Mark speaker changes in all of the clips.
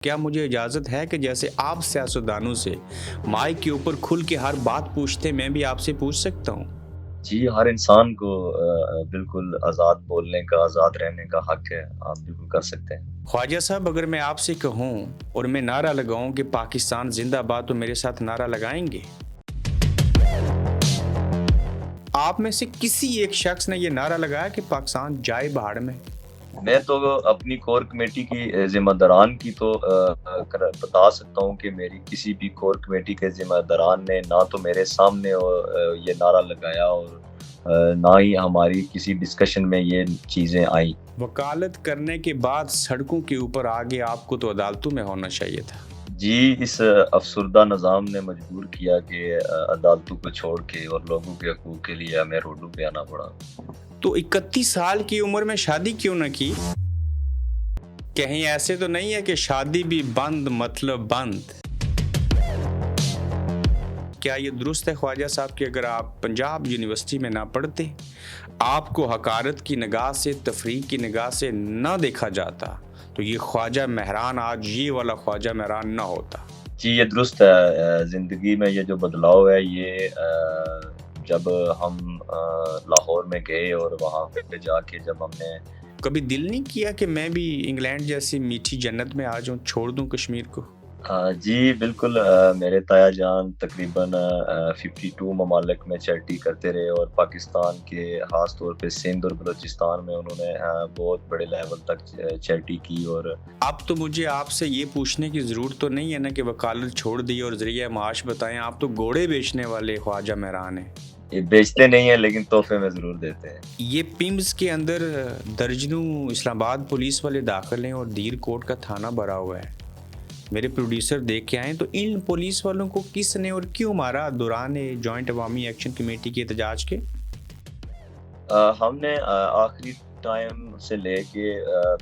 Speaker 1: کیا مجھے اجازت ہے کہ جیسے آپ سیاستدانوں سے مائک کے اوپر کھل کے ہر بات پوچھتے میں بھی آپ سے پوچھ سکتا ہوں؟
Speaker 2: جی، ہر انسان کو بالکل آزاد بولنے کا، آزاد رہنے کا حق ہے۔ آپ بالکل کر سکتے ہیں۔
Speaker 1: خواجہ صاحب، اگر میں آپ سے کہوں اور میں نعرہ لگاؤں کہ پاکستان زندہ باد، تو میرے ساتھ نعرہ لگائیں گے؟ آپ میں سے کسی ایک شخص نے یہ نعرہ لگایا کہ پاکستان جائے بہاڑ میں؟
Speaker 2: میں تو اپنی کور کمیٹی کی ذمہ داران کی تو بتا سکتا ہوں کہ میری کسی بھی کور کمیٹی کے ذمہ داران نے نہ تو میرے سامنے یہ نعرہ لگایا اور نہ ہی ہماری کسی ڈسکشن میں یہ چیزیں آئیں۔
Speaker 1: وکالت کرنے کے بعد سڑکوں کے اوپر آگے آپ کو تو عدالتوں میں ہونا چاہیے تھا۔
Speaker 2: جی، اس افسردہ نظام نے مجبور کیا کہ عدالتوں کو چھوڑ کے اور لوگوں کے حقوق کے لیے ہمیں روڈوں پہ آنا پڑا۔
Speaker 1: تو 31 سال کی عمر میں شادی کیوں نہ کی؟ کہیں ایسے تو نہیں ہے کہ شادی بھی بند مطلب بند؟ کیا یہ درست ہے خواجہ صاحب کہ اگر آپ پنجاب یونیورسٹی میں نہ پڑھتے، آپ کو حقارت کی نگاہ سے، تفریح کی نگاہ سے نہ دیکھا جاتا، تو یہ خواجہ مہران آج یہ والا خواجہ مہران نہ ہوتا؟
Speaker 2: جی، یہ درست ہے۔ زندگی میں یہ جو بدلاؤ ہے، یہ جب ہم لاہور میں گئے اور وہاں پہ جا کے جب ہم نے
Speaker 1: کبھی دل نہیں کیا کہ میں بھی انگلینڈ جیسی میٹھی جنت میں آ جاؤں، چھوڑ دوں کشمیر کو؟
Speaker 2: جی بالکل، میرے تایا جان تقریباً 52 ممالک میں چیریٹی کرتے رہے اور پاکستان کے خاص طور پہ سندھ اور بلوچستان میں انہوں نے بہت بڑے لیول تک چیریٹی کی۔ اور
Speaker 1: اب تو مجھے آپ سے یہ پوچھنے کی ضرورت تو نہیں ہے نا کہ وکالت چھوڑ دی اور ذریعہ معاش بتائیں، آپ تو گھوڑے بیچنے والے خواجہ مہران ہیں۔
Speaker 2: یہ بیچتے نہیں ہیں لیکن تحفے میں ضرور دیتے ہیں۔
Speaker 1: یہ پیمز کے اندر درجنوں اسلام آباد پولیس والے داخل ہیں اور دیر کوٹ کا تھانہ بھرا ہوا ہے۔ میرے پروڈیوسر دیکھ کے آئیں تو ان پولیس والوں کو کس نے اور کیوں مارا دوران جوائنٹ عوامی ایکشن کمیٹی کے احتجاج کے؟
Speaker 2: ہم نے آخری ٹائم سے لے کے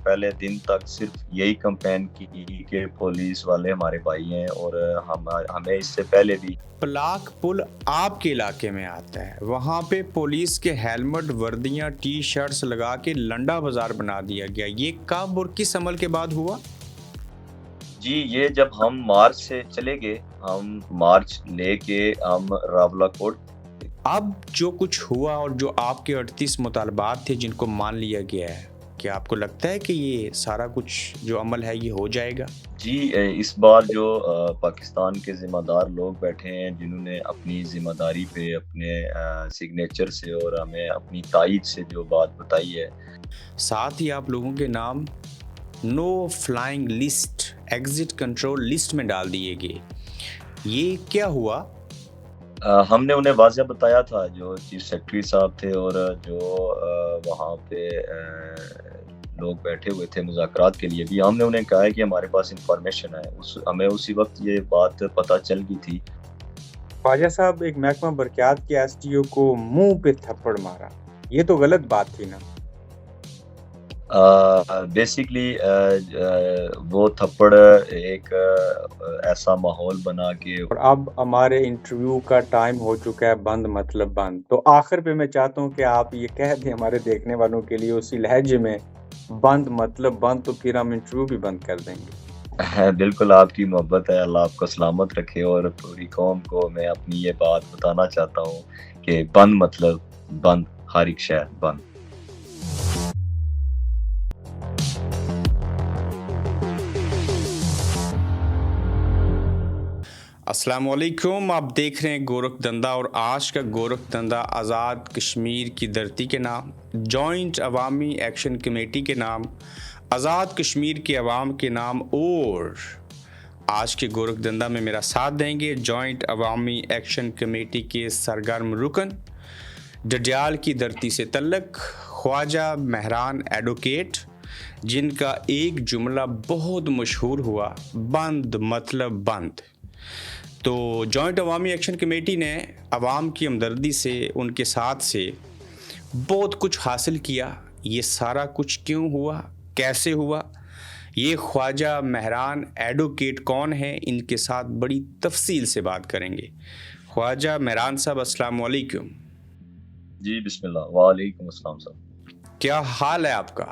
Speaker 2: پہلے دن تک صرف یہی کمپین کی کہ پولیس والے ہمارے بھائی ہیں، اور ہمیں اس سے پہلے بھی
Speaker 1: پلاک پل آپ کے علاقے میں آتا ہے، وہاں پہ پولیس کے ہیلمٹ، وردیاں، ٹی شرٹس لگا کے لنڈا بازار بنا دیا گیا۔ یہ کب اور کس عمل کے بعد ہوا؟
Speaker 2: جی، یہ جب ہم مارچ سے چلے گئے، ہم مارچ لے کے ہم راولا کوٹ۔
Speaker 1: اب جو کچھ ہوا اور جو آپ کے 38 مطالبات تھے جن کو مان لیا گیا ہے، کیا آپ کو لگتا ہے کہ یہ سارا کچھ جو عمل ہے یہ ہو جائے گا؟
Speaker 2: جی، اس بار جو پاکستان کے ذمہ دار لوگ بیٹھے ہیں جنہوں نے اپنی ذمہ داری پہ اپنے سگنیچر سے اور ہمیں اپنی تائید سے جو بات بتائی ہے،
Speaker 1: ساتھ ہی آپ لوگوں کے نام no flying list, exit control list میں ڈال دیے گئے۔ یہ کیا ہوا؟
Speaker 2: ہم نے انہیں واضح بتایا تھا، جو چیف سیکرٹری صاحب تھے اور جو وہاں پہ لوگ بیٹھے ہوئے تھے مذاکرات کے لیے بھی، ہم نے انہیں کہا ہے کہ ہمارے پاس انفارمیشن ہے۔ ہمیں اسی وقت یہ بات پتہ چل گئی تھی۔
Speaker 3: خواجہ صاحب، ایک محکمہ برقیات کے ایس ٹی او کو منہ پہ تھپڑ مارا، یہ تو غلط بات تھی نا؟
Speaker 2: بیسکلی وہ تھپڑ ایک ایسا ماحول بنا کے،
Speaker 3: اور اب ہمارے انٹرویو کا ٹائم ہو چکا ہے، بند مطلب بند۔ تو آخر پہ میں چاہتا ہوں کہ آپ یہ کہہ دیں ہمارے دیکھنے والوں کے لیے اسی لہجے میں، بند مطلب بند، تو پھر ہم انٹرویو بھی بند کر دیں گے۔
Speaker 2: بالکل آپ کی محبت ہے، اللہ آپ کو سلامت رکھے، اور پوری قوم کو میں اپنی یہ بات بتانا چاہتا ہوں کہ بند مطلب بند، ہر ایک شہر بند۔
Speaker 1: السلام علیکم، آپ دیکھ رہے ہیں گورکھ دندہ، اور آج کا گورکھ دندہ آزاد کشمیر کی دھرتی کے نام، جوائنٹ عوامی ایکشن کمیٹی کے نام، آزاد کشمیر کے عوام کے نام، اور آج کے گورکھ دندہ میں میرا ساتھ دیں گے جوائنٹ عوامی ایکشن کمیٹی کے سرگرم رکن، ڈڈیال کی دھرتی سے تعلق خواجہ مہران ایڈوکیٹ، جن کا ایک جملہ بہت مشہور ہوا، بند مطلب بند۔ تو جوائنٹ عوامی ایکشن کمیٹی نے عوام کی ہمدردی سے، ان کے ساتھ سے بہت کچھ حاصل کیا۔ یہ سارا کچھ کیوں ہوا، کیسے ہوا، یہ خواجہ مہران ایڈوکیٹ کون ہے، ان کے ساتھ بڑی تفصیل سے بات کریں گے۔ خواجہ مہران صاحب، السلام علیکم۔
Speaker 2: جی بسم اللہ، وعلیکم السلام صاحب۔
Speaker 1: کیا حال ہے آپ کا؟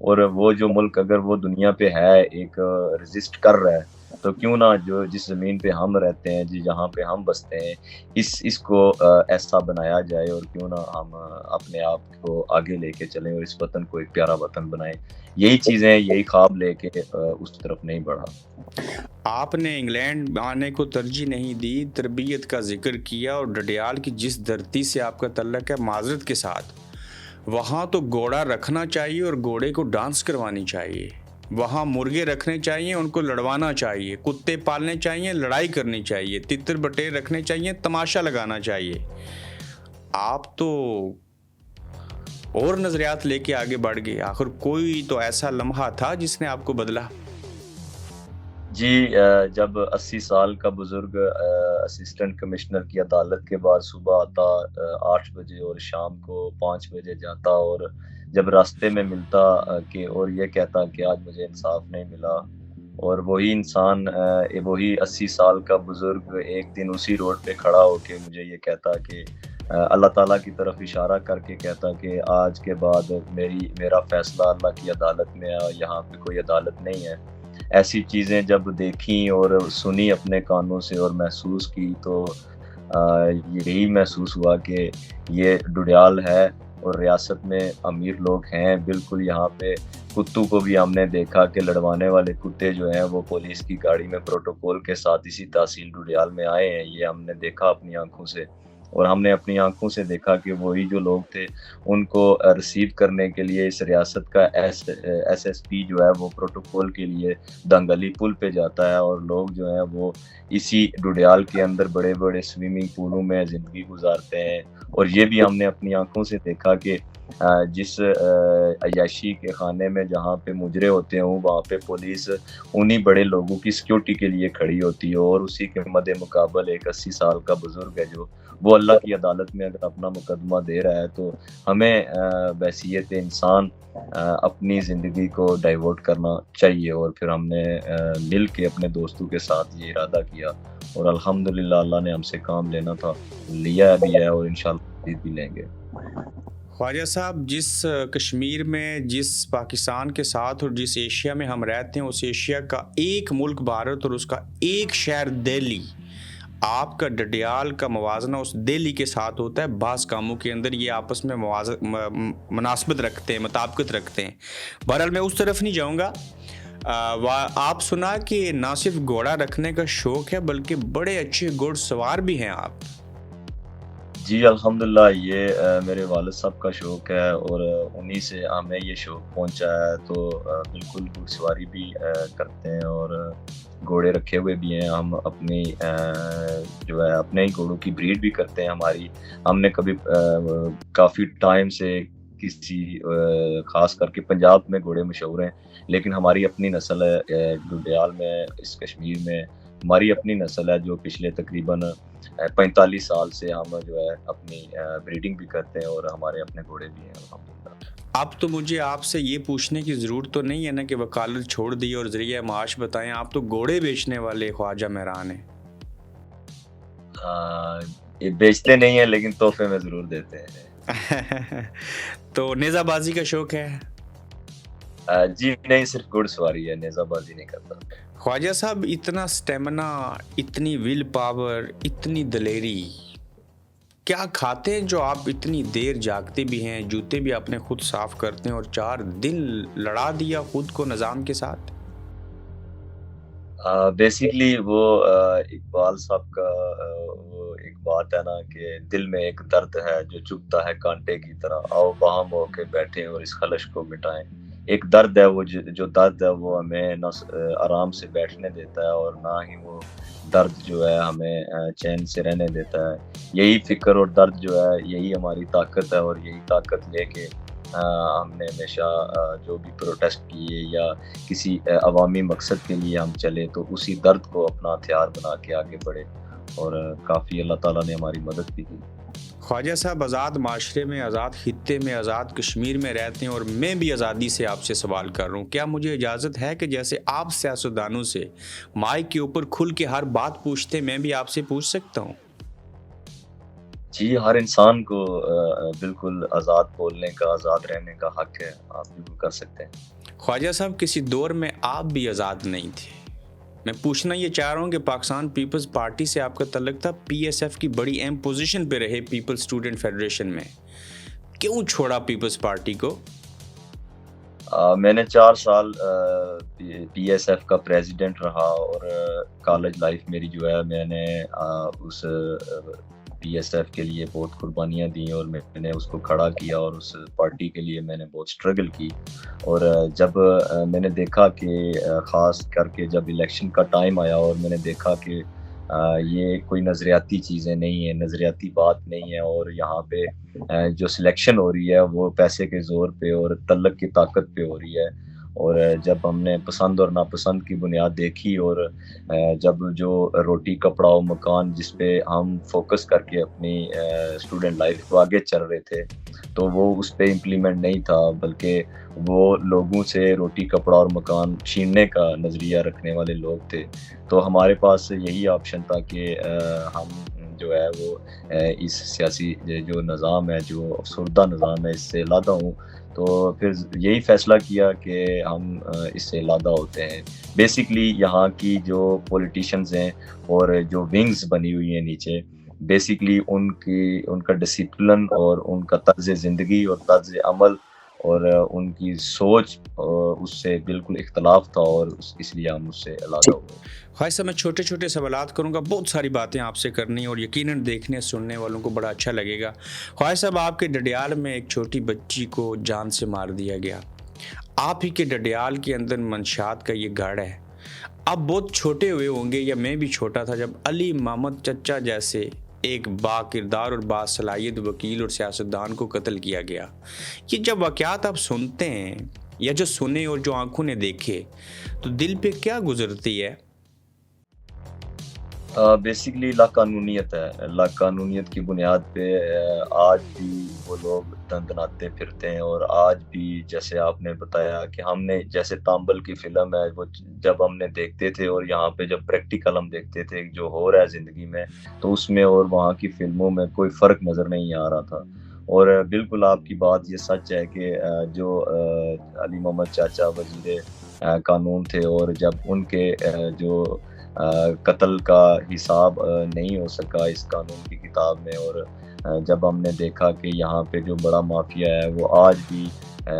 Speaker 2: اور وہ جو ملک اگر وہ دنیا پہ ہے ایک رزسٹ کر رہا ہے تو کیوں نہ جو جس زمین پہ ہم رہتے ہیں جہاں پہ ہم بستے ہیں اس کو ایسا بنایا جائے اور کیوں نہ ہم اپنے آپ کو آگے لے کے چلیں اور اس وطن کو ایک پیارا وطن بنائیں. یہی چیزیں یہی خواب لے کے اس طرف نہیں بڑھا.
Speaker 1: آپ نے انگلینڈ آنے کو ترجیح نہیں دی، تربیت کا ذکر کیا، اور ڈڈیال کی جس دھرتی سے آپ کا تعلق ہے معذرت کے ساتھ، وہاں تو گھوڑا رکھنا چاہیے اور گھوڑے کو ڈانس کروانی چاہیے، وہاں مرغے رکھنے چاہیے، ان کو لڑوانا چاہیے، کتے پالنے چاہیے، لڑائی کرنی چاہیے، تتر بٹیر رکھنے چاہیے، تماشا لگانا چاہیے. آپ تو اور نظریات لے کے آگے بڑھ گئے. آخر کوئی تو ایسا لمحہ تھا جس نے آپ کو بدلا؟
Speaker 2: جی جب 80 سال کا بزرگ اسسٹنٹ کمشنر کی عدالت کے بعد صبح آتا 8 بجے اور شام کو 5 بجے جاتا، اور جب راستے میں ملتا کہ اور یہ کہتا کہ آج مجھے انصاف نہیں ملا، اور وہی انسان وہی 80 سال کا بزرگ ایک دن اسی روڈ پہ کھڑا ہو کے مجھے یہ کہتا کہ اللہ تعالیٰ کی طرف اشارہ کر کے کہتا کہ آج کے بعد میرا فیصلہ اللہ کی عدالت میں ہے، یہاں پہ کوئی عدالت نہیں ہے. ایسی چیزیں جب دیکھیں اور سنی اپنے کانوں سے اور محسوس کی تو یہی محسوس ہوا کہ یہ ڈڈیال ہے اور ریاست میں امیر لوگ ہیں. بالکل یہاں پہ کتوں کو بھی ہم نے دیکھا کہ لڑوانے والے کتے جو ہیں وہ پولیس کی گاڑی میں پروٹوکول کے ساتھ اسی تحصیل ڈڈیال میں آئے ہیں. یہ ہم نے دیکھا اپنی آنکھوں سے، اور ہم نے اپنی آنکھوں سے دیکھا کہ وہی جو لوگ تھے ان کو ریسیو کرنے کے لیے اس ریاست کا ایس پی جو ہے وہ پروٹوکول کے لیے دنگلی پل پہ جاتا ہے، اور لوگ جو ہیں وہ اسی ڈڈیال کے اندر بڑے بڑے سوئمنگ پولوں میں زندگی گزارتے ہیں. اور یہ بھی ہم نے اپنی آنکھوں سے دیکھا کہ جس عیاشی کے خانے میں جہاں پہ مجرے ہوتے ہیں وہاں پہ پولیس انہی بڑے لوگوں کی سیکیورٹی کے لیے کھڑی ہوتی ہے، اور اسی کے مد مقابل ایک 80 سال کا بزرگ ہے جو وہ اللہ کی عدالت میں اگر اپنا مقدمہ دے رہا ہے تو ہمیں بحیثیت انسان اپنی زندگی کو ڈائیورٹ کرنا چاہیے. اور پھر ہم نے مل کے اپنے دوستوں کے ساتھ یہ ارادہ کیا، اور الحمدللہ اللہ نے ہم سے کام لینا تھا لیا بھی ہے، اور انشاءاللہ بھی لیں گے.
Speaker 1: خواجہ صاحب، جس کشمیر میں، جس پاکستان کے ساتھ اور جس ایشیا میں ہم رہتے ہیں، اس ایشیا کا ایک ملک بھارت اور اس کا ایک شہر دہلی، آپ کا ڈڈیال کا موازنہ اس دہلی کے ساتھ ہوتا ہے. بعض کاموں کے اندر یہ آپس میں مناسبت رکھتے ہیں، مطابقت رکھتے ہیں. بہرحال میں اس طرف نہیں جاؤں گا. آپ سنا کہ نہ صرف گھوڑا رکھنے کا شوق ہے بلکہ بڑے اچھے گھوڑ سوار بھی ہیں آپ.
Speaker 2: جی الحمدللہ یہ میرے والد صاحب کا شوق ہے، اور انہی سے ہمیں یہ شوق پہنچا ہے. تو بالکل گھوڑ سواری بھی کرتے ہیں اور گھوڑے رکھے ہوئے بھی ہیں. ہم اپنی جو ہے اپنے ہی گھوڑوں کی بریڈ بھی کرتے ہیں. ہم نے کبھی کافی ٹائم سے کسی خاص کر کے پنجاب میں گھوڑے مشہور ہیں، لیکن ہماری اپنی نسل ہے ڈڈیال میں، اس کشمیر میں ہماری اپنی نسل ہے جو پچھلے تقریباً 45 سال سے ہم جو ہے اپنی بریڈنگ بھی کرتے ہیں، اور ہمارے اپنے گھوڑے بھی ہیں الحمدللہ.
Speaker 1: اب تو مجھے آپ سے یہ پوچھنے کی ضرورت تو نہیں ہے نا کہ وکالت چھوڑ دی اور ذریعہ معاش بتائیں. آپ تو گھوڑے بیچنے والے خواجہ مہران ہیں.
Speaker 2: یہ بیچتے نہیں ہیں لیکن تحفے میں ضرور دیتے ہیں.
Speaker 1: تو نیزہ بازی کا شوق ہے؟
Speaker 2: جی نہیں، صرف گھوڑ سواری ہے، نیزہ بازی نہیں کرتا.
Speaker 1: خواجہ صاحب، اتنا سٹیمنا، اتنی ویل پاور، اتنی دلیری کیا کھاتے ہیں جو آپ اتنی دیر جاگتے بھی ہیں، جوتے بھی اپنے خود صاف کرتے ہیں اور 4 دن لڑا دیا خود کو نظام کے ساتھ؟
Speaker 2: بیسیکلی وہ اقبال صاحب کا وہ ایک بات ہے نا کہ دل میں ایک درد ہے جو چبھتا ہے کانٹے کی طرح، آؤ باہم ہو کے بیٹھیں اور اس خلش کو مٹائیں. ایک درد ہے وہ جو درد ہے وہ ہمیں نہ آرام سے بیٹھنے دیتا ہے اور نہ ہی وہ درد جو ہے ہمیں چین سے رہنے دیتا ہے. یہی فکر اور درد جو ہے یہی ہماری طاقت ہے، اور یہی طاقت لے کے ہم نے ہمیشہ جو بھی پروٹیسٹ کیے یا کسی عوامی مقصد کے لیے ہم چلے تو اسی درد کو اپنا ہتھیار بنا کے آگے بڑھے، اور کافی اللہ تعالیٰ نے ہماری مدد بھی کی.
Speaker 1: خواجہ صاحب، آزاد معاشرے میں، آزاد خطے میں، آزاد کشمیر میں رہتے ہیں اور میں بھی آزادی سے آپ سے سوال کر رہا ہوں. کیا مجھے اجازت ہے کہ جیسے آپ سیاستدانوں سے مائک کے اوپر کھل کے ہر بات پوچھتے میں بھی آپ سے پوچھ سکتا ہوں؟
Speaker 2: جی، ہر انسان کو بالکل آزاد بولنے کا، آزاد رہنے کا حق ہے، آپ بالکل کر سکتے ہیں۔
Speaker 1: خواجہ صاحب کسی دور میں آپ بھی آزاد نہیں تھے، میں پوچھنا یہ چاہ رہا ہوں کہ پاکستان پیپلز پارٹی سے آپ کا تعلق تھا، پی ایس ایف کی بڑی اہم پوزیشن پہ رہے پیپلز اسٹوڈنٹ فیڈریشن میں، کیوں چھوڑا پیپلز پارٹی کو؟
Speaker 2: میں نے 4 سال پی ایس ایف کا پریزیڈنٹ رہا، اور کالج لائف میری جو ہے میں نے اس پی ایس ایف کے لیے بہت قربانیاں دیں، اور میں نے اس کو کھڑا کیا، اور اس پارٹی کے لیے میں نے بہت سٹرگل کی۔ اور جب میں نے دیکھا کہ خاص کر کے جب الیکشن کا ٹائم آیا، اور میں نے دیکھا کہ یہ کوئی نظریاتی چیزیں نہیں ہیں، نظریاتی بات نہیں ہے، اور یہاں پہ جو سلیکشن ہو رہی ہے وہ پیسے کے زور پہ اور تعلق کی طاقت پہ ہو رہی ہے۔ اور جب ہم نے پسند اور ناپسند کی بنیاد دیکھی، اور جب جو روٹی کپڑا و مکان جس پہ ہم فوکس کر کے اپنی اسٹوڈنٹ لائف کو آگے چل رہے تھے، تو وہ اس پہ امپلیمنٹ نہیں تھا، بلکہ وہ لوگوں سے روٹی کپڑا اور مکان چھیننے کا نظریہ رکھنے والے لوگ تھے۔ تو ہمارے پاس یہی آپشن تھا کہ ہم جو ہے وہ اس سیاسی جو نظام ہے، جو افسردہ نظام ہے، اس سے علیحدہ ہوں۔ تو پھر یہی فیصلہ کیا کہ ہم اس سے علیحدہ ہوتے ہیں۔ بیسکلی یہاں کی جو پولیٹیشینز ہیں اور جو ونگز بنی ہوئی ہیں نیچے، بیسکلی ان کا ڈسپلن اور ان کا طرز زندگی اور طرز عمل اور ان کی سوچ اس سے بالکل اختلاف تھا، اور اس لیے ہم اس سے علیحدہ ہوئے۔
Speaker 1: خواجہ صاحب میں چھوٹے چھوٹے سوالات کروں گا، بہت ساری باتیں آپ سے کرنی اور یقیناً دیکھنے سننے والوں کو بڑا اچھا لگے گا۔ خواجہ صاحب آپ کے ڈڈیال میں ایک چھوٹی بچی کو جان سے مار دیا گیا، آپ ہی کے ڈڈیال کے اندر منشیات کا یہ گڑھ ہے۔ آپ بہت چھوٹے ہوئے ہوں گے، یا میں بھی چھوٹا تھا، جب علی محمد چچا جیسے ایک با کردار اور باصلاحیت وکیل اور سیاستدان کو قتل کیا گیا۔ یہ جب واقعات آپ سنتے ہیں یا جو سنے اور جو آنکھوں نے دیکھے، تو دل پہ کیا گزرتی ہے؟
Speaker 2: بیسکلی لاقانونیت ہے، لاقانونیت کی بنیاد پہ آج بھی وہ لوگ دندناتے پھرتے ہیں، اور آج بھی جیسے آپ نے بتایا کہ ہم نے جیسے تامبل کی فلم ہے، وہ جب ہم نے دیکھتے تھے، اور یہاں پہ جب پریکٹیکل ہم دیکھتے تھے جو ہو رہا ہے زندگی میں، تو اس میں اور وہاں کی فلموں میں کوئی فرق نظر نہیں آ رہا تھا۔ اور بالکل آپ کی بات یہ سچ ہے کہ جو علی محمد چاچا وزیر قانون تھے، اور جب ان کے جو قتل کا حساب نہیں ہو سکا اس قانون کی کتاب میں، اور جب ہم نے دیکھا کہ یہاں پہ جو بڑا مافیا ہے وہ آج بھی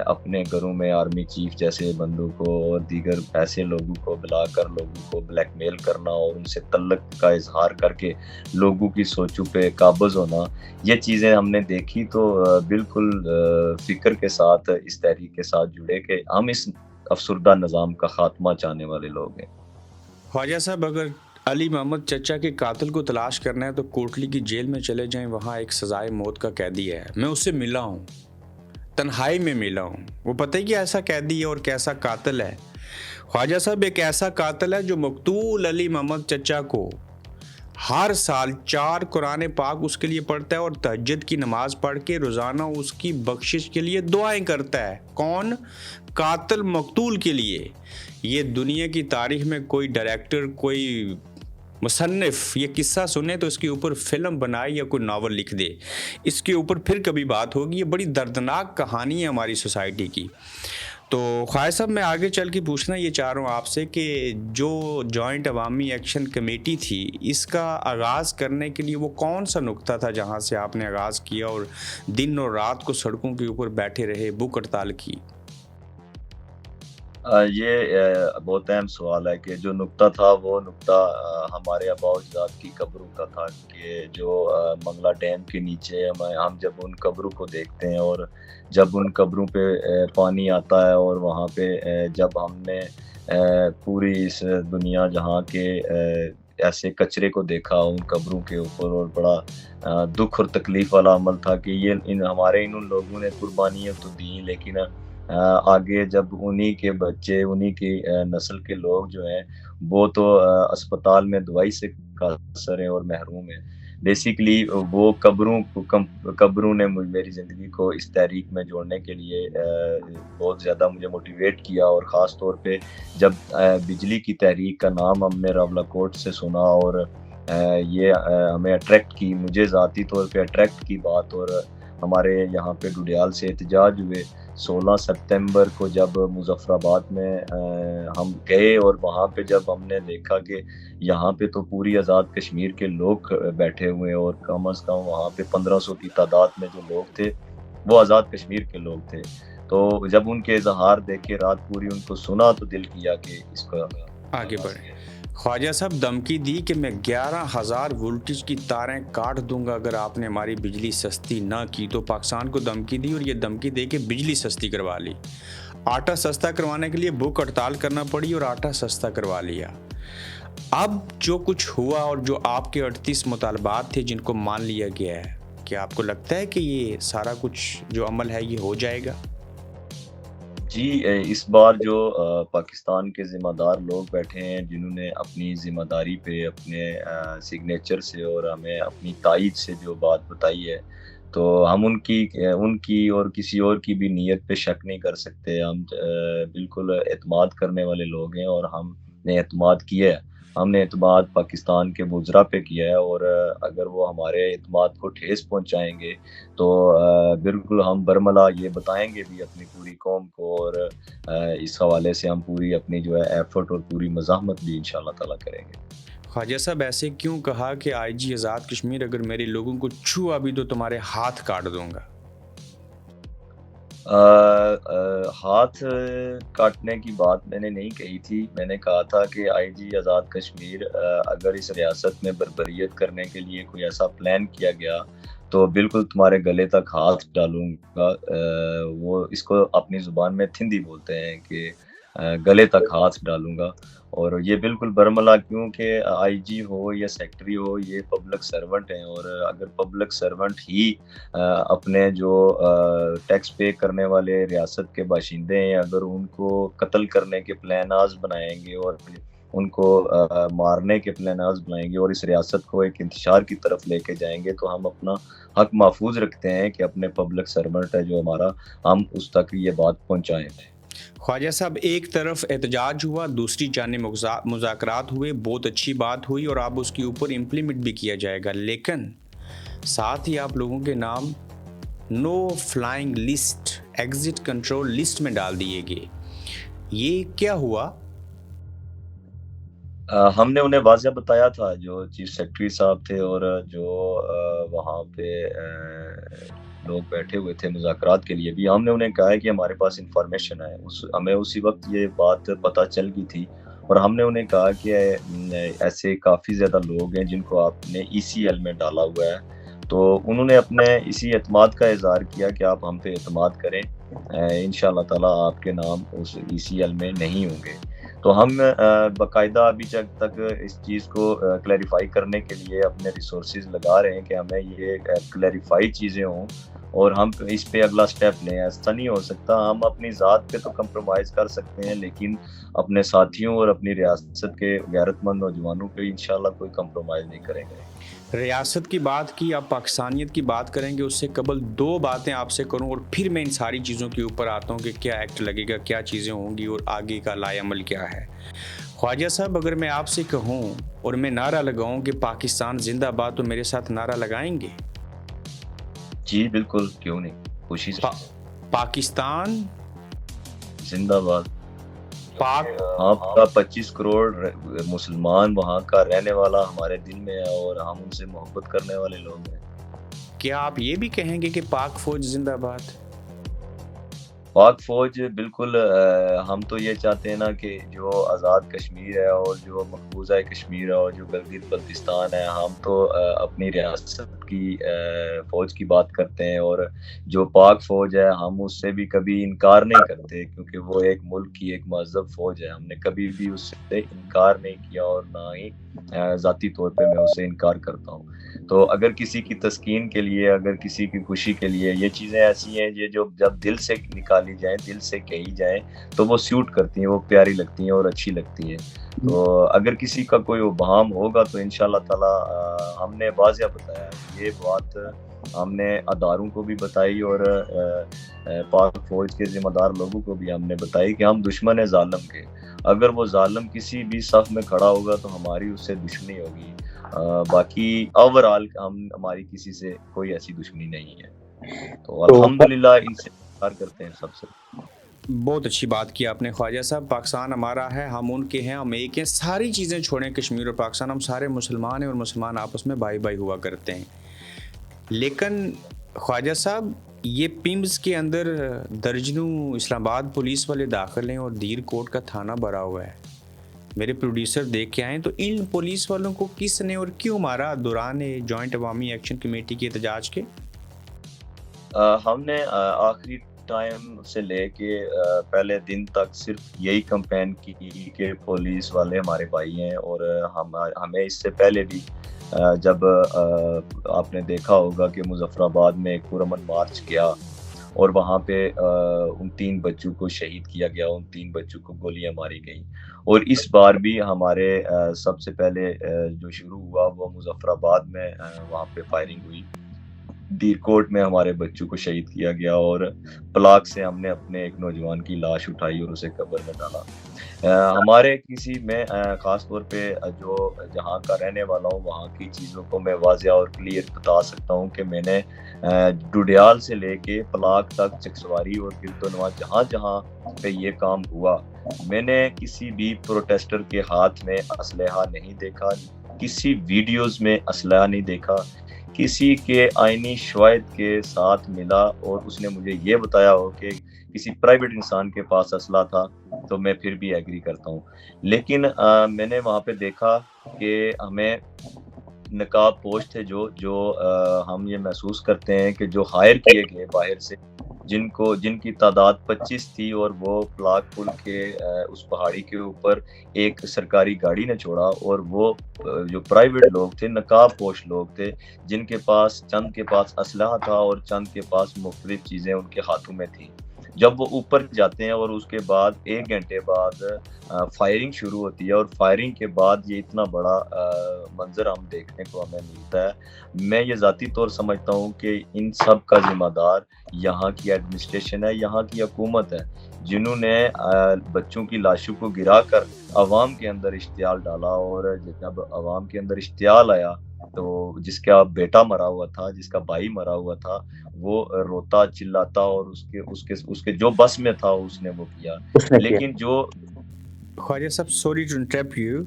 Speaker 2: اپنے گھروں میں آرمی چیف جیسے بندوں کو اور دیگر ایسے لوگوں کو بلا کر لوگوں کو بلیک میل کرنا اور ان سے تعلق کا اظہار کر کے لوگوں کی سوچوں پہ قابض ہونا، یہ چیزیں ہم نے دیکھی تو بالکل فکر کے ساتھ اس تحریک کے ساتھ جڑے کہ ہم اس افسردہ نظام کا خاتمہ چاہنے والے لوگ ہیں۔
Speaker 1: خواجہ صاحب اگر علی محمد چچا کے قاتل کو تلاش کرنا ہے تو کوٹلی کی جیل میں چلے جائیں، وہاں ایک سزائے موت کا قیدی ہے، میں اس سے ملا ہوں، تنہائی میں ملا ہوں، وہ پتہ ہی کہ ایسا قیدی ہے اور کیسا قاتل ہے۔ خواجہ صاحب ایک ایسا قاتل ہے جو مقتول علی محمد چچا کو ہر سال 4 قرآن پاک اس کے لیے پڑھتا ہے اور تہجد کی نماز پڑھ کے روزانہ اس کی بخشش کے لیے دعائیں کرتا ہے۔ کون؟ قاتل مقتول کے لیے۔ یہ دنیا کی تاریخ میں کوئی ڈائریکٹر، کوئی مصنف یہ قصہ سنے تو اس کے اوپر فلم بنائے یا کوئی ناول لکھ دے، اس کے اوپر پھر کبھی بات ہوگی۔ یہ بڑی دردناک کہانی ہے ہماری سوسائٹی کی۔ تو خواجہ صاحب میں آگے چل کے پوچھنا یہ چاہ رہا ہوں آپ سے کہ جو جوائنٹ عوامی ایکشن کمیٹی تھی، اس کا آغاز کرنے کے لیے وہ کون سا نقطہ تھا جہاں سے آپ نے آغاز کیا اور دن اور رات کو سڑکوں کے اوپر بیٹھے رہے، بھوک ہڑتال کی؟
Speaker 2: یہ بہت اہم سوال ہے کہ جو نقطہ تھا وہ نقطہ ہمارے آباء و اجداد کی قبروں کا تھا، کہ جو منگلا ڈیم کے نیچے ہم جب ان قبروں کو دیکھتے ہیں اور جب ان قبروں پہ پانی آتا ہے، اور وہاں پہ جب ہم نے پوری اس دنیا جہاں کے ایسے کچرے کو دیکھا ان قبروں کے اوپر، اور بڑا دکھ اور تکلیف والا عمل تھا کہ یہ ہمارے ان لوگوں نے قربانیاں تو دیں، لیکن آگے جب انہی کے بچے، انہی کی نسل کے لوگ جو ہیں وہ تو اسپتال میں دوائی سے قاصر ہیں اور محروم ہیں۔ بیسیکلی وہ قبروں نے میری زندگی کو اس تحریک میں جوڑنے کے لیے بہت زیادہ مجھے موٹیویٹ کیا، اور خاص طور پہ جب بجلی کی تحریک کا نام ہم نے راولاکوٹ سے سنا، اور یہ ہمیں اٹریکٹ کی، مجھے ذاتی طور پہ اٹریکٹ کی بات، اور ہمارے یہاں پہ ڈوڈیال سے احتجاج ہوئے 16 ستمبر کو جب مظفر آباد میں ہم گئے، اور وہاں پہ جب ہم نے دیکھا کہ یہاں پہ تو پوری آزاد کشمیر کے لوگ بیٹھے ہوئے ہیں، اور کم از کم وہاں پہ 1500 کی تعداد میں جو لوگ تھے وہ آزاد کشمیر کے لوگ تھے، تو جب ان کے اظہار دیکھے، رات پوری ان کو سنا، تو دل کیا کہ اس کو
Speaker 1: آگے بڑھیں۔ خواجہ صاحب دھمکی دی کہ میں 11,000 وولٹیج کی تاریں کاٹ دوں گا اگر آپ نے ہماری بجلی سستی نہ کی، تو پاکستان کو دھمکی دی اور یہ دھمکی دے کے بجلی سستی کروا لی۔ آٹا سستا کروانے کے لیے بھوک ہڑتال کرنا پڑی اور آٹا سستا کروا لیا۔ اب جو کچھ ہوا اور جو آپ کے 38 مطالبات تھے جن کو مان لیا گیا ہے، کیا آپ کو لگتا ہے کہ یہ سارا کچھ جو عمل ہے یہ ہو جائے گا؟
Speaker 2: جی، اس بار جو پاکستان کے ذمہ دار لوگ بیٹھے ہیں، جنہوں نے اپنی ذمہ داری پہ اپنے سگنیچر سے اور ہمیں اپنی تائید سے جو بات بتائی ہے، تو ہم ان کی اور کسی اور کی بھی نیت پہ شک نہیں کر سکتے۔ ہم بالکل اعتماد کرنے والے لوگ ہیں، اور ہم نے اعتماد کیا ہے۔ ہم نے اعتماد پاکستان کے وزراء پہ کیا ہے، اور اگر وہ ہمارے اعتماد کو ٹھیس پہنچائیں گے تو بالکل ہم برملا یہ بتائیں گے بھی اپنی پوری قوم کو، اور اس حوالے سے ہم پوری اپنی جو ہے ایفرٹ اور پوری مزاحمت بھی انشاءاللہ تعالیٰ کریں گے۔
Speaker 1: خواجہ صاحب ایسے کیوں کہا کہ آئی جی آزاد کشمیر اگر میرے لوگوں کو چھوا بھی تو تمہارے ہاتھ کاٹ دوں گا؟
Speaker 2: ہاتھ کاٹنے کی بات میں نے نہیں کہی تھی، میں نے کہا تھا کہ آئی جی آزاد کشمیر اگر اس ریاست میں بربریت کرنے کے لیے کوئی ایسا پلان کیا گیا تو بالکل تمہارے گلے تک ہاتھ ڈالوں گا۔ وہ اس کو اپنی زبان میں تھندی بولتے ہیں کہ گلے تک ہاتھ ڈالوں گا، اور یہ بالکل برملا، کیونکہ آئی جی ہو یا سیکٹری ہو، یہ پبلک سرونٹ ہیں، اور اگر پبلک سرونٹ ہی اپنے جو ٹیکس پے کرنے والے ریاست کے باشندے ہیں، اگر ان کو قتل کرنے کے پلاناز بنائیں گے اور ان کو مارنے کے پلاناز بنائیں گے اور اس ریاست کو ایک انتشار کی طرف لے کے جائیں گے، تو ہم اپنا حق محفوظ رکھتے ہیں کہ اپنے پبلک سرونٹ ہے جو ہمارا، ہم اس تک یہ بات پہنچائیں۔
Speaker 1: خواجہ صاحب ایک طرف احتجاج ہوا، دوسری جانب مذاکرات ہوئے، بہت اچھی بات ہوئی اور اب اس کے اوپر امپلیمنٹ بھی کیا جائے گا، لیکن ساتھ ہی آپ لوگوں کے نام no flying list, exit control list میں ڈال دیے گئے، یہ کیا ہوا؟
Speaker 2: ہم نے انہیں واضح بتایا تھا، جو چیف سیکرٹری صاحب تھے اور جو وہاں پہ لوگ بیٹھے ہوئے تھے مذاکرات کے لیے بھی، ہم نے انہیں کہا ہے کہ ہمارے پاس انفارمیشن ہے، ہمیں اسی وقت یہ بات پتہ چل گئی تھی، اور ہم نے انہیں کہا کہ ایسے کافی زیادہ لوگ ہیں جن کو آپ نے ای سی ایل میں ڈالا ہوا ہے، تو انہوں نے اپنے اسی اعتماد کا اظہار کیا کہ آپ ہم پہ اعتماد کریں، انشاءاللہ تعالیٰ آپ کے نام اس ای سی ایل میں نہیں ہوں گے۔ تو ہم باقاعدہ ابھی تک اس چیز کو کلیریفائی کرنے کے لیے اپنے ریسورسز لگا رہے ہیں کہ ہمیں یہ کلیریفائی چیزیں ہوں اور ہم اس پہ اگلا سٹیپ لیں۔ ایسا نہیں ہو سکتا، ہم اپنی ذات پہ تو کمپرومائز کر سکتے ہیں، لیکن اپنے ساتھیوں اور اپنی ریاست کے غیرت مند نوجوانوں پہ انشاءاللہ کوئی کمپرومائز نہیں کریں گے۔
Speaker 1: ریاست کی بات کی، آپ پاکستانیت کی بات کریں گے، اس سے قبل دو باتیں آپ سے کروں اور پھر میں ان ساری چیزوں کے اوپر آتا ہوں کہ کیا ایکٹ لگے گا، کیا چیزیں ہوں گی اور آگے کا لائے عمل کیا ہے۔ خواجہ صاحب اگر میں آپ سے کہوں اور میں نعرہ لگاؤں کہ پاکستان زندہ باد، تو میرے ساتھ نعرہ لگائیں گے؟
Speaker 2: جی بالکل، کیوں نہیں، خوشی سے۔
Speaker 1: پاکستان
Speaker 2: زندہ باد۔
Speaker 1: پاک
Speaker 2: آپ کا 25 کروڑ مسلمان وہاں کا رہنے والا ہمارے دل میں ہے، اور ہم ان سے محبت کرنے والے لوگ ہیں۔
Speaker 1: کیا آپ یہ بھی کہیں گے کہ پاک فوج زندہ باد؟
Speaker 2: پاک فوج بالکل، ہم تو یہ چاہتے ہیں نا کہ جو آزاد کشمیر ہے اور جو مقبوضہ کشمیر ہے اور جو گلگت بلتستان ہے، ہم تو اپنی ریاست کی فوج کی بات کرتے ہیں، اور جو پاک فوج ہے ہم اس سے بھی کبھی انکار نہیں کرتے، کیونکہ وہ ایک ملک کی ایک مہذب فوج ہے، ہم نے کبھی بھی اس سے انکار نہیں کیا، اور نہ ہی ذاتی طور پہ میں اسے انکار کرتا ہوں۔ تو اگر کسی کی تسکین کے لیے، اگر کسی کی خوشی کے لیے، یہ چیزیں ایسی ہیں یہ جو جب دل سے نکالی جائیں، دل سے کہی جائیں، تو وہ سیوٹ کرتی ہیں، وہ پیاری لگتی ہیں اور اچھی لگتی ہیں۔ تو اگر کسی کا کوئی ابہام ہوگا تو انشاءاللہ تعالی ہم نے واضح بتایا، یہ بات ہم نے اداروں کو بھی بتائی اور پاک فوج کے ذمہ دار لوگوں کو بھی ہم نے بتائی کہ ہم دشمن ہیں ظالم کے۔ اگر وہ ظالم کسی بھی صف میں کھڑا ہوگا تو ہماری اس سے دشمنی ہوگی. باقی اوورآل ہماری کسی سے کوئی ایسی دشمنی نہیں ہے. تو الحمدللہ ان سے پیار کرتے ہیں سب سے.
Speaker 1: بہت اچھی بات کی آپ نے خواجہ صاحب. پاکستان ہمارا ہے, ہم ان کے ہیں, ہم ایک ہیں. ساری چیزیں چھوڑیں, کشمیر اور پاکستان, ہم سارے مسلمان ہیں اور مسلمان آپس میں بھائی بھائی ہوا کرتے ہیں. لیکن خواجہ صاحب یہ پیمز کے اندر درجنوں اسلام آباد پولیس والے داخل ہیں اور دیر کوٹ کا تھانہ بھرا ہوا ہے. میرے پروڈیوسر دیکھ کے آئیں تو ان پولیس والوں کو کس نے اور کیوں مارا دوران جوائنٹ عوامی ایکشن کمیٹی کے احتجاج کے؟
Speaker 2: ہم نے آخری ٹائم سے لے کے پہلے دن تک صرف یہی کمپین کی کہ پولیس والے ہمارے بھائی ہیں. اور ہمیں اس سے پہلے بھی جب آپ نے دیکھا ہوگا کہ مظفر آباد میں ایک پرامن مارچ کیا اور وہاں پہ ان 3 بچوں کو شہید کیا گیا, ان 3 بچوں کو گولیاں ماری گئیں. اور اس بار بھی ہمارے سب سے پہلے جو شروع ہوا وہ مظفر آباد میں, وہاں پہ فائرنگ ہوئی. دیر کوٹ میں ہمارے بچوں کو شہید کیا گیا اور پلاک سے ہم نے اپنے ایک نوجوان کی لاش اٹھائی اور اسے قبر میں ڈالا. ہمارے کسی میں خاص طور پہ جو جہاں کا رہنے والا ہوں وہاں کی چیزوں کو میں واضح اور کلیئر بتا سکتا ہوں کہ میں نے ڈوڈیال سے لے کے پلاک تک, چکسواری اور گردونوا جہاں جہاں پہ یہ کام ہوا, میں نے کسی بھی پروٹیسٹر کے ہاتھ میں اسلحہ نہیں دیکھا, کسی ویڈیوز میں اسلحہ نہیں دیکھا, کسی کے آئینی شواہد کے ساتھ ملا اور اس نے مجھے یہ بتایا ہو کہ کسی پرائیویٹ انسان کے پاس اسلحہ تھا تو میں پھر بھی ایگری کرتا ہوں. لیکن میں نے وہاں پہ دیکھا کہ ہمیں نقاب پوش تھے جو ہم یہ محسوس کرتے ہیں کہ جو ہائر کیے گئے باہر سے, جن کی تعداد 25 تھی, اور وہ پلاک پل کے اس پہاڑی کے اوپر ایک سرکاری گاڑی نے چھوڑا, اور وہ جو پرائیویٹ لوگ تھے, نقاب پوش لوگ تھے, جن کے پاس چند کے پاس اسلحہ تھا اور چند کے پاس مختلف چیزیں ان کے ہاتھوں میں تھیں. جب وہ اوپر جاتے ہیں اور اس کے بعد 1 گھنٹے بعد فائرنگ شروع ہوتی ہے, اور فائرنگ کے بعد یہ اتنا بڑا منظر ہم دیکھنے کو ہمیں ملتا ہے, میں یہ ذاتی طور سمجھتا ہوں کہ ان سب کا ذمہ دار یہاں کی ایڈمنسٹریشن ہے, یہاں کی حکومت ہے, جنہوں نے بچوں کی لاشوں کو گرا کر عوام کے اندر اشتعال ڈالا. اور جب عوام کے اندر اشتعال آیا تو جس کا بیٹا مرا ہوا تھا, جس کا بھائی مرا ہوا تھا, وہ روتا چلاتا اور اس کے جو بس میں تھا اس نے وہ کیا. لیکن جو
Speaker 1: خواجہ صاحب سوری ٹو انٹرپٹ یو,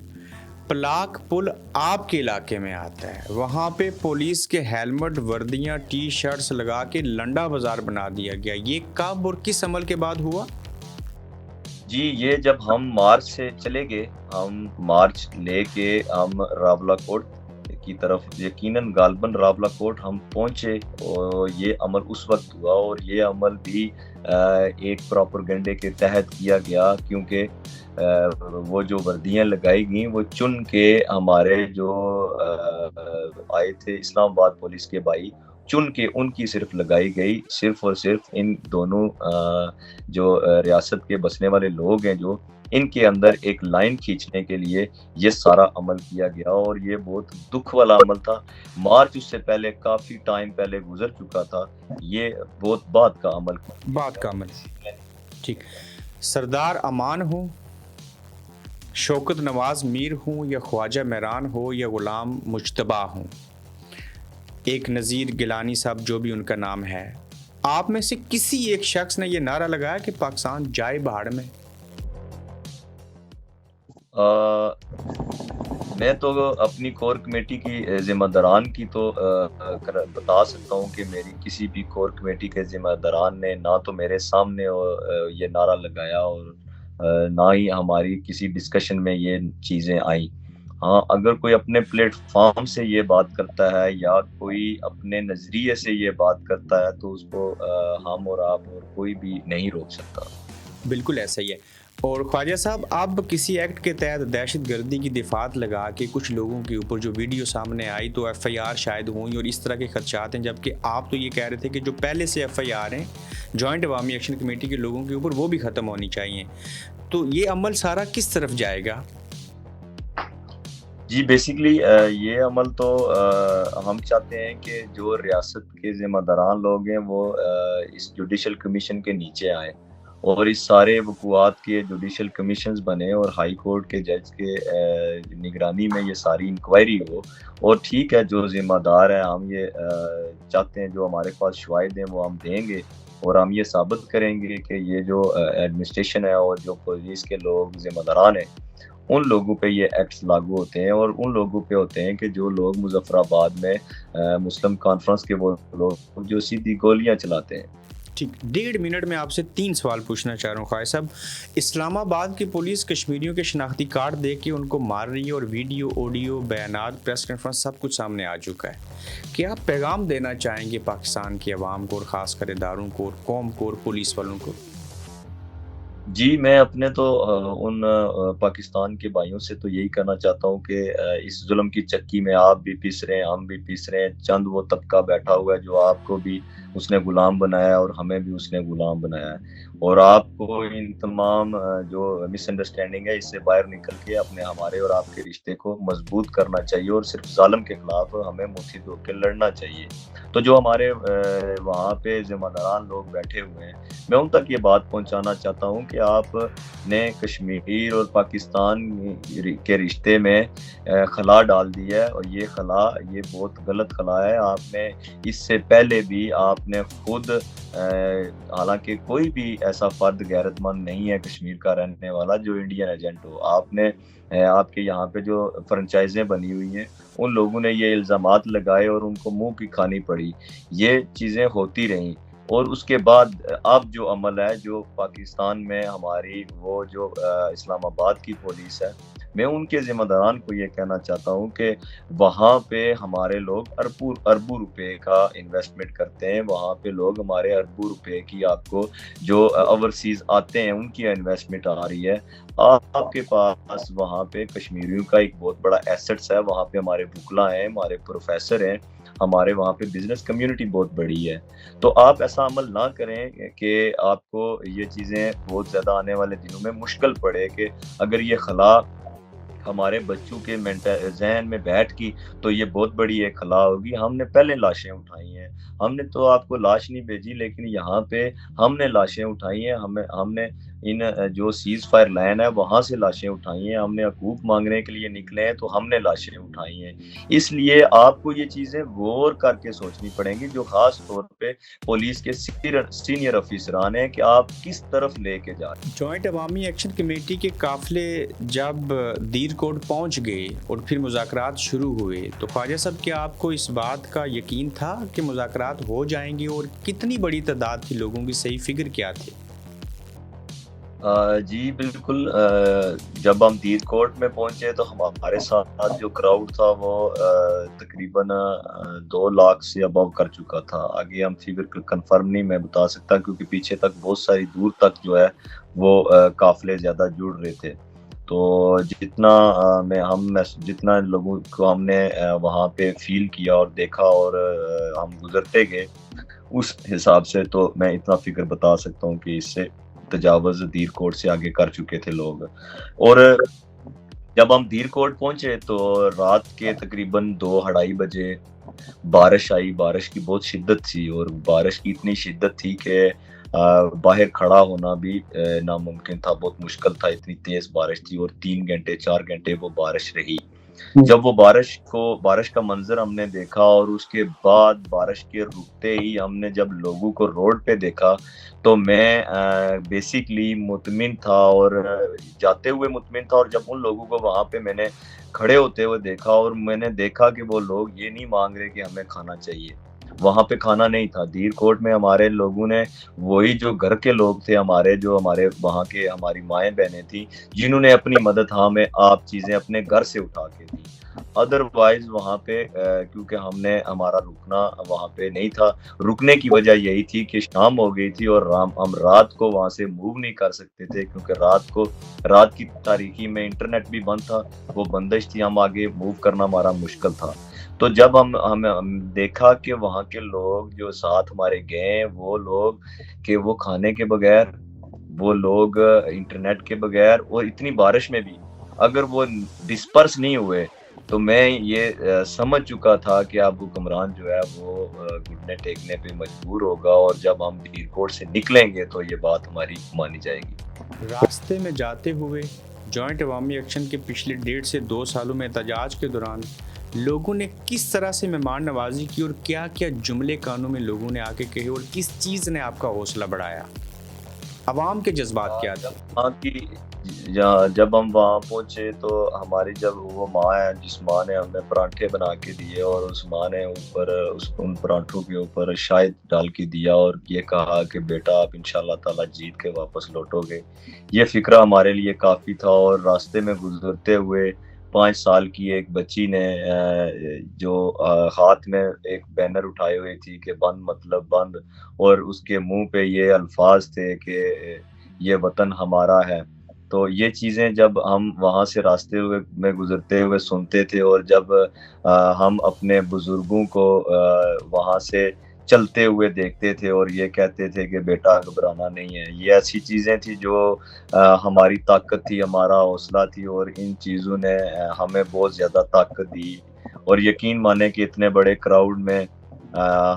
Speaker 1: پلاک پل آپ کے علاقے میں آتا ہے, وہاں پہ پولیس کے ہیلمٹ, وردیاں, ٹی شرٹس لگا کے لنڈا بازار بنا دیا گیا. یہ کب اور کس عمل کے بعد ہوا؟
Speaker 2: جی, یہ جب ہم مارچ سے چلے گئے, ہم مارچ لے کے ہم راولا کوٹ کی طرف, یقیناً غالباً راولا کوٹ ہم پہنچے, اور یہ عمل اس وقت ہوا, اور یہ عمل بھی ایک پراپرگنڈے کے تحت کیا گیا, کیونکہ وہ جو وردیاں لگائی گئیں وہ چن کے ہمارے جو آئے تھے اسلام آباد پولیس کے بھائی, چن کے ان کی صرف لگائی گئی, صرف اور صرف ان دونوں جو ریاست کے بسنے والے لوگ ہیں, جو ان کے اندر ایک لائن کھینچنے کے لیے یہ سارا عمل کیا گیا. اور یہ بہت دکھ والا عمل تھا. مارچ اس سے پہلے کافی ٹائم پہلے گزر چکا تھا, یہ بہت بعد کا عمل.
Speaker 1: ٹھیک. سردار امان ہوں, شوکت نواز میر ہوں, یا خواجہ میران ہو, یا غلام مجتبیٰ ہوں, ایک نذیر گیلانی صاحب جو بھی ان کا نام ہے, آپ میں سے کسی ایک شخص نے یہ نعرہ لگایا کہ پاکستان جائے بہاڑ میں؟
Speaker 2: میں تو اپنی کور کمیٹی کی ذمہ داران کی تو بتا سکتا ہوں کہ میری کسی بھی کور کمیٹی کے ذمہ داران نے نہ تو میرے سامنے یہ نعرہ لگایا, اور نہ ہی ہماری کسی ڈسکشن میں یہ چیزیں آئیں. ہاں, اگر کوئی اپنے پلیٹ فارم سے یہ بات کرتا ہے یا کوئی اپنے نظریے سے یہ بات کرتا ہے تو اس کو ہم اور آپ اور کوئی بھی نہیں روک سکتا.
Speaker 1: بالکل ایسا ہی ہے. اور خواجہ صاحب, آپ کسی ایکٹ کے تحت دہشت گردی کی دفعات لگا کے کچھ لوگوں کے اوپر جو ویڈیو سامنے آئی تو ایف آئی آر شاید ہوئی, اور اس طرح کے خدشات ہیں, جبکہ آپ تو یہ کہہ رہے تھے کہ جو پہلے سے ایف آئی آر ہیں جوائنٹ عوامی ایکشن کمیٹی کے لوگوں کے اوپر وہ بھی ختم ہونی چاہیے. تو یہ عمل سارا کس طرف جائے گا؟
Speaker 2: جی, بیسیکلی یہ عمل تو ہم چاہتے ہیں کہ جو ریاست کے ذمہ داران لوگ ہیں وہ اس جوڈیشل کمیشن کے نیچے آئیں, اور اس سارے وقوعات کے جوڈیشل کمیشنز بنے اور ہائی کورٹ کے جج کے نگرانی میں یہ ساری انکوائری ہو. اور ٹھیک ہے، جو ذمہ دار ہے، ہم یہ چاہتے ہیں جو ہمارے پاس شواہد ہیں وہ ہم دیں گے اور ہم یہ ثابت کریں گے کہ یہ جو ایڈمنسٹریشن ہے اور جو پولیس کے لوگ ذمہ داران ہیں ان لوگوں پہ یہ ایکٹس لاگو ہوتے ہیں اور ان لوگوں پہ ہوتے ہیں کہ جو لوگ مظفر آباد میں مسلم کانفرنس کے وہ لوگ جو سیدھی گولیاں چلاتے ہیں.
Speaker 1: ٹھیک، 1.5 منٹ میں آپ سے 3 سوال پوچھنا چاہ رہا ہوں خواجہ صاحب. اسلام آباد کی پولیس کشمیریوں کے شناختی کارڈ دے کے ان کو مار رہی ہے اور ویڈیو، آڈیو، بیانات، پریس کانفرنس سب کچھ سامنے آ چکا ہے. کیا آپ پیغام دینا چاہیں گے پاکستان کی عوام کو اور خاص کر اداروں کو اور قوم کو اور پولیس والوں کو؟
Speaker 2: جی، میں اپنے تو ان پاکستان کے بھائیوں سے تو یہی کہنا چاہتا ہوں کہ اس ظلم کی چکی میں آپ بھی پیس رہے ہیں، ہم بھی پیس رہے ہیں. چند وہ طبقہ بیٹھا ہوا ہے جو آپ کو بھی اس نے غلام بنایا ہے اور ہمیں بھی اس نے غلام بنایا ہے. اور آپ کو ان تمام جو مس انڈرسٹینڈنگ ہے اس سے باہر نکل کے اپنے ہمارے اور آپ کے رشتے کو مضبوط کرنا چاہیے اور صرف ظالم کے خلاف ہمیں متحد ہو کے لڑنا چاہیے. تو جو ہمارے وہاں پہ ذمہ داران لوگ بیٹھے ہوئے ہیں، میں ان تک یہ بات پہنچانا چاہتا ہوں کہ آپ نے کشمیر اور پاکستان کے رشتے میں خلا ڈال دی ہے اور یہ خلا یہ بہت غلط خلا ہے. آپ نے اس سے پہلے بھی آپ نے خود حالانکہ کوئی بھی ایسا فرد غیرت مند نہیں ہے کشمیر کا رہنے والا جو انڈین ایجنٹ ہو. آپ نے آپ کے یہاں پہ جو فرنچائزیں بنی ہوئی ہیں ان لوگوں نے یہ الزامات لگائے اور ان کو منہ کی کھانی پڑی. یہ چیزیں ہوتی رہیں اور اس کے بعد اب جو عمل ہے جو پاکستان میں ہماری وہ جو اسلام آباد کی پولیس ہے، میں ان کے ذمہ داران کو یہ کہنا چاہتا ہوں کہ وہاں پہ ہمارے لوگ اربوں روپے کا انویسٹمنٹ کرتے ہیں. وہاں پہ لوگ ہمارے اربوں روپے کی آپ کو جو اوورسیز آتے ہیں ان کی انویسٹمنٹ آ رہی ہے. آپ کے پاس وہاں پہ کشمیریوں کا ایک بہت بڑا ایسٹس ہے. وہاں پہ ہمارے بکلا ہیں، ہمارے پروفیسر ہیں، ہمارے وہاں پہ بزنس کمیونٹی بہت بڑی ہے. تو آپ ایسا عمل نہ کریں کہ آپ کو یہ چیزیں بہت زیادہ آنے والے دنوں میں مشکل پڑے کہ اگر یہ خلا ہمارے بچوں کے ذہن میں بیٹھ کی تو یہ بہت بڑی ایک خلا ہوگی. ہم نے پہلے لاشیں اٹھائی ہیں، ہم نے تو آپ کو لاش نہیں بھیجی لیکن یہاں پہ ہم نے لاشیں اٹھائی ہیں. ہم نے ان جو سیز فائر لائن ہے وہاں سے لاشیں اٹھائی ہیں. ہم نے حقوق مانگنے کے لیے نکلے ہیں تو ہم نے لاشیں اٹھائی ہیں. اس لیے آپ کو یہ چیزیں غور کر کے سوچنی پڑیں گی جو خاص طور پہ پولیس کے سینئر افسران ہیں کہ آپ کس طرف لے کے جا رہے ہیں.
Speaker 1: جوائنٹ عوامی ایکشن کمیٹی کے قافلے جب دیر کوٹ پہنچ گئے اور پھر مذاکرات شروع ہوئے تو خواجہ صاحب کیا آپ کو اس بات کا یقین تھا کہ مذاکرات ہو جائیں گے اور کتنی بڑی تعداد کی لوگوں کی صحیح فگر کیا تھی؟
Speaker 2: جی بالکل. جب ہم دیر کوٹ میں پہنچے تو ہمارے ساتھ جو کراؤڈ تھا وہ تقریباً 2 لاکھ سے ابو کر چکا تھا. آگے ہم فگر کنفرم نہیں میں بتا سکتا کیونکہ پیچھے تک بہت ساری دور تک جو ہے وہ قافلے زیادہ جڑ رہے تھے. تو جتنا لوگوں کو ہم نے وہاں پہ فیل کیا اور دیکھا اور ہم گزرتے گئے اس حساب سے تو میں اتنا فگر بتا سکتا ہوں کہ اس سے تجاوز دیر کوٹ سے آگے کر چکے تھے لوگ. اور جب ہم دیر کوٹ پہنچے تو رات کے تقریباً 2-2:30 بجے بارش آئی. بارش کی بہت شدت تھی اور بارش کی اتنی شدت تھی کہ باہر کھڑا ہونا بھی ناممکن تھا، بہت مشکل تھا. اتنی تیز بارش تھی اور 3 گھنٹے 4 گھنٹے وہ بارش رہی. جب وہ بارش کا منظر ہم نے دیکھا اور اس کے بعد بارش کے رکتے ہی ہم نے جب لوگوں کو روڈ پہ دیکھا تو میں بیسیکلی مطمئن تھا اور جاتے ہوئے مطمئن تھا. اور جب ان لوگوں کو وہاں پہ میں نے کھڑے ہوتے ہوئے دیکھا اور میں نے دیکھا کہ وہ لوگ یہ نہیں مانگ رہے کہ ہمیں کھانا چاہیے. وہاں پہ کھانا نہیں تھا. دیر کوٹ میں ہمارے لوگوں نے وہی جو گھر کے لوگ تھے جو ہمارے وہاں کے ہماری مائیں بہنیں تھیں جنہوں نے اپنی مدد ہمیں آپ چیزیں اپنے گھر سے اٹھا کے دی. ادروائز وہاں پہ کیونکہ ہمارا رکنا وہاں پہ نہیں تھا. رکنے کی وجہ یہی تھی کہ شام ہو گئی تھی اور ہم رات کو وہاں سے موو نہیں کر سکتے تھے کیونکہ رات کی تاریکی میں انٹرنیٹ بھی بند تھا، وہ بندش تھی، ہم آگے موو کرنا ہمارا مشکل تھا. تو جب ہم دیکھا کہ وہاں کے لوگ جو ساتھ ہمارے گئے وہ لوگ کہ وہ کھانے کے بغیر، وہ لوگ انٹرنیٹ کے بغیر اور اتنی بارش میں بھی اگر وہ ڈسپرس نہیں ہوئے تو میں یہ سمجھ چکا تھا کہ اب حکمران جو ہے وہ گھٹنے ٹیکنے پہ مجبور ہوگا، اور جب ہم ایئرپورٹ سے نکلیں گے تو یہ بات ہماری مانی جائے گی۔
Speaker 1: راستے میں جاتے ہوئے جوائنٹ عوامی ایکشن کے پچھلے 1.5 سے 2 سالوں میں احتجاج کے دوران لوگوں نے کس طرح سے مہمان نوازی کی اور کیا کیا جملے کانوں میں لوگوں نے آ کے کہے اور کس چیز نے آپ کا حوصلہ بڑھایا؟ عوام کے جذبات کیا تھے؟
Speaker 2: وہاں کی جب ہم وہاں پہنچے تو ہماری جب وہ ماں ہے جس ماں نے ہمیں پراٹھے بنا کے دیے، اور اس ماں نے ان پراٹھوں کے اوپر شاید ڈال کے دیا اور یہ کہا کہ بیٹا آپ انشاءاللہ تعالیٰ جیت کے واپس لوٹو گے، یہ فکرہ ہمارے لیے کافی تھا۔ اور راستے میں گزرتے ہوئے 5 سال کی ایک بچی نے جو ہاتھ میں ایک بینر اٹھائے ہوئے تھی کہ بند مطلب بند، اور اس کے منہ پہ یہ الفاظ تھے کہ یہ وطن ہمارا ہے، تو یہ چیزیں جب ہم وہاں سے راستے میں گزرتے ہوئے سنتے تھے، اور جب ہم اپنے بزرگوں کو وہاں سے چلتے ہوئے دیکھتے تھے اور یہ کہتے تھے کہ بیٹا گھبرانا نہیں ہے، یہ ایسی چیزیں تھی جو ہماری طاقت تھی، ہمارا حوصلہ تھی، اور ان چیزوں نے ہمیں بہت زیادہ طاقت دی۔ اور یقین مانے کہ اتنے بڑے کراؤڈ میں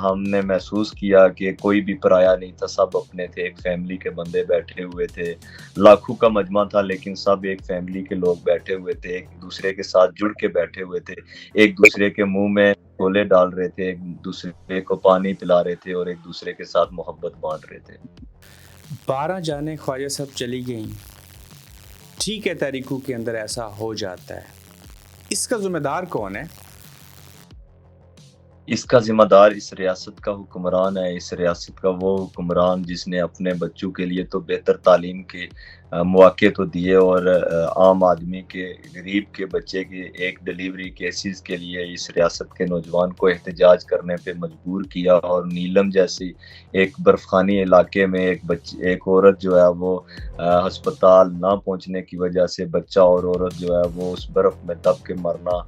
Speaker 2: ہم نے محسوس کیا کہ کوئی بھی پرایا نہیں تھا، سب اپنے تھے، ایک فیملی کے بندے بیٹھے ہوئے تھے، لاکھوں کا مجمع تھا لیکن سب ایک فیملی کے لوگ بیٹھے ہوئے تھے، ایک دوسرے کے ساتھ جڑ کے بیٹھے ہوئے تھے، ایک دوسرے کے منہ میں گولے ڈال رہے تھے، ایک دوسرے کو پانی پلا رہے تھے، اور ایک دوسرے کے ساتھ محبت بانٹ رہے تھے۔
Speaker 1: 12 جانیں خواجہ صاحب چلی گئیں، ٹھیک ہے تاریخوں کے اندر ایسا ہو جاتا ہے، اس کا ذمہ دار کون ہے؟
Speaker 2: اس کا ذمہ دار اس ریاست کا حکمران ہے، اس ریاست کا وہ حکمران جس نے اپنے بچوں کے لیے تو بہتر تعلیم کے مواقع تو دیے، اور عام آدمی کے غریب کے بچے کے ایک ڈیلیوری کیسز کے لیے اس ریاست کے نوجوان کو احتجاج کرنے پہ مجبور کیا، اور نیلم جیسی ایک برف خانی علاقے میں ایک عورت جو ہے وہ ہسپتال نہ پہنچنے کی وجہ سے بچہ اور عورت جو ہے وہ اس برف میں دب کے مرنا،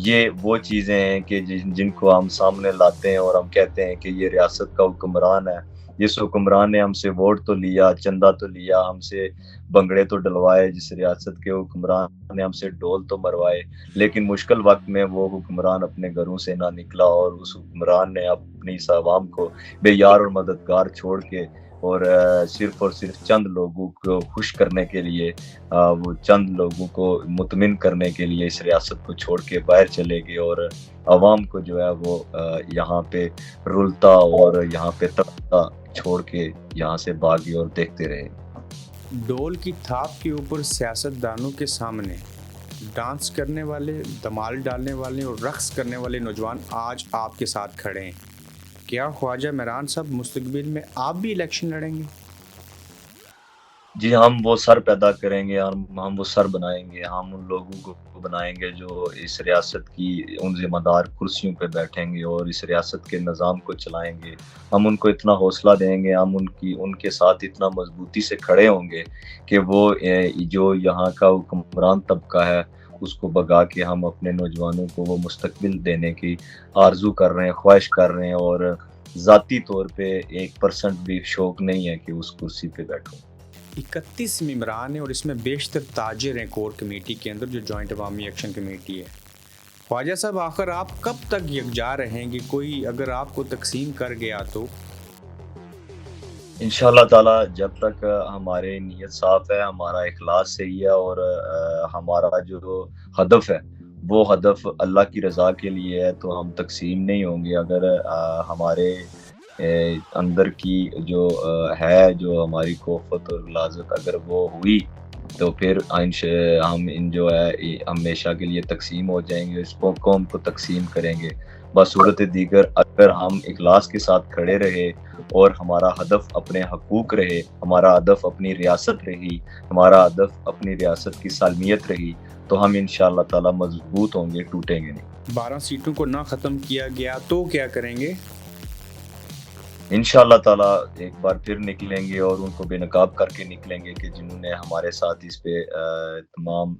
Speaker 2: یہ وہ چیزیں ہیں کہ جن کو ہم سامنے لاتے ہیں اور ہم کہتے ہیں کہ یہ ریاست کا حکمران ہے۔ جس حکمران نے ہم سے ووٹ تو لیا، چندہ تو لیا، ہم سے بنگڑے تو ڈلوائے، جس ریاست کے حکمران نے ہم سے ڈول تو مروائے، لیکن مشکل وقت میں وہ حکمران اپنے گھروں سے نہ نکلا، اور اس حکمران نے اپنی اس عوام کو بے یار اور مددگار چھوڑ کے اور صرف چند لوگوں کو خوش کرنے کے لیے، وہ چند لوگوں کو مطمئن کرنے کے لیے اس ریاست کو چھوڑ کے باہر چلے گئے، اور عوام کو جو ہے وہ یہاں پہ رلتا اور یہاں پہ تڑپتا چھوڑ کے یہاں سے بھاگے اور دیکھتے رہے۔
Speaker 1: ڈول کی تھاپ کے اوپر سیاستدانوں کے سامنے ڈانس کرنے والے، دمال ڈالنے والے اور رقص کرنے والے نوجوان آج آپ کے ساتھ کھڑے ہیں، کیا خواجہ میران صاحب مستقبل میں آپ بھی الیکشن لڑیں گے؟
Speaker 2: جی، ہم وہ سر پیدا کریں گے، ہم وہ سر بنائیں گے، ہم ان لوگوں کو بنائیں گے جو اس ریاست کی ان ذمہ دار کرسیوں پہ بیٹھیں گے اور اس ریاست کے نظام کو چلائیں گے۔ ہم ان کو اتنا حوصلہ دیں گے، ہم ان کے ساتھ اتنا مضبوطی سے کھڑے ہوں گے کہ وہ جو یہاں کا حکمران طبقہ ہے اس کو بگا کے ہم اپنے نوجوانوں کو وہ مستقبل دینے کی آرزو کر رہے ہیں، خواہش کر رہے ہیں، اور ذاتی طور پہ 1% بھی شوق نہیں ہے کہ اس کرسی پہ بیٹھوں۔
Speaker 1: 31 ممبران ہیں اور اس میں بیشتر تاجر ہیں کور کمیٹی کے اندر جو جوائنٹ عوامی ایکشن کمیٹی ہے۔ خواجہ صاحب آخر آپ کب تک یکجا رہیں گے؟ کوئی اگر آپ کو تقسیم کر گیا تو؟
Speaker 2: انشاءاللہ تعالی جب تک ہمارے نیت صاف ہے، ہمارا اخلاص صحیح ہے، اور ہمارا جو ہدف ہے وہ ہدف اللہ کی رضا کے لیے ہے تو ہم تقسیم نہیں ہوں گے۔ اگر ہمارے اندر کی جو ہے جو ہماری کوفت اور غلاظت اگر وہ ہوئی تو پھر ہم جو ہے ہمیشہ کے لیے تقسیم ہو جائیں گے، اس قوم کو تقسیم کریں گے۔ بس صورت دیگر اگر ہم اخلاص کے ساتھ کھڑے رہے اور ہمارا ہدف اپنے حقوق رہے، ہمارا ہدف اپنی ریاست رہی، ہمارا ہدف اپنی ریاست کی سالمیت رہی، تو ہم انشاءاللہ تعالی مضبوط ہوں گے، ٹوٹیں گے نہیں۔
Speaker 1: 12 سیٹوں کو نہ ختم کیا گیا تو کیا کریں گے؟
Speaker 2: انشاءاللہ تعالی ایک بار پھر نکلیں گے اور ان کو بے نقاب کر کے نکلیں گے کہ جنہوں نے ہمارے ساتھ اس پہ تمام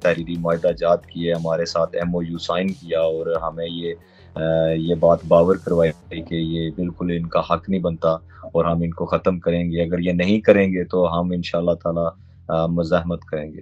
Speaker 2: تحریری معاہدہ جات کیے، ہمارے ساتھ MOU سائن کیا اور ہمیں یہ بات باور کروائی کہ یہ بالکل ان کا حق نہیں بنتا اور ہم ان کو ختم کریں گے۔ اگر یہ نہیں کریں گے تو ہم انشاءاللہ تعالی مزاحمت کریں گے۔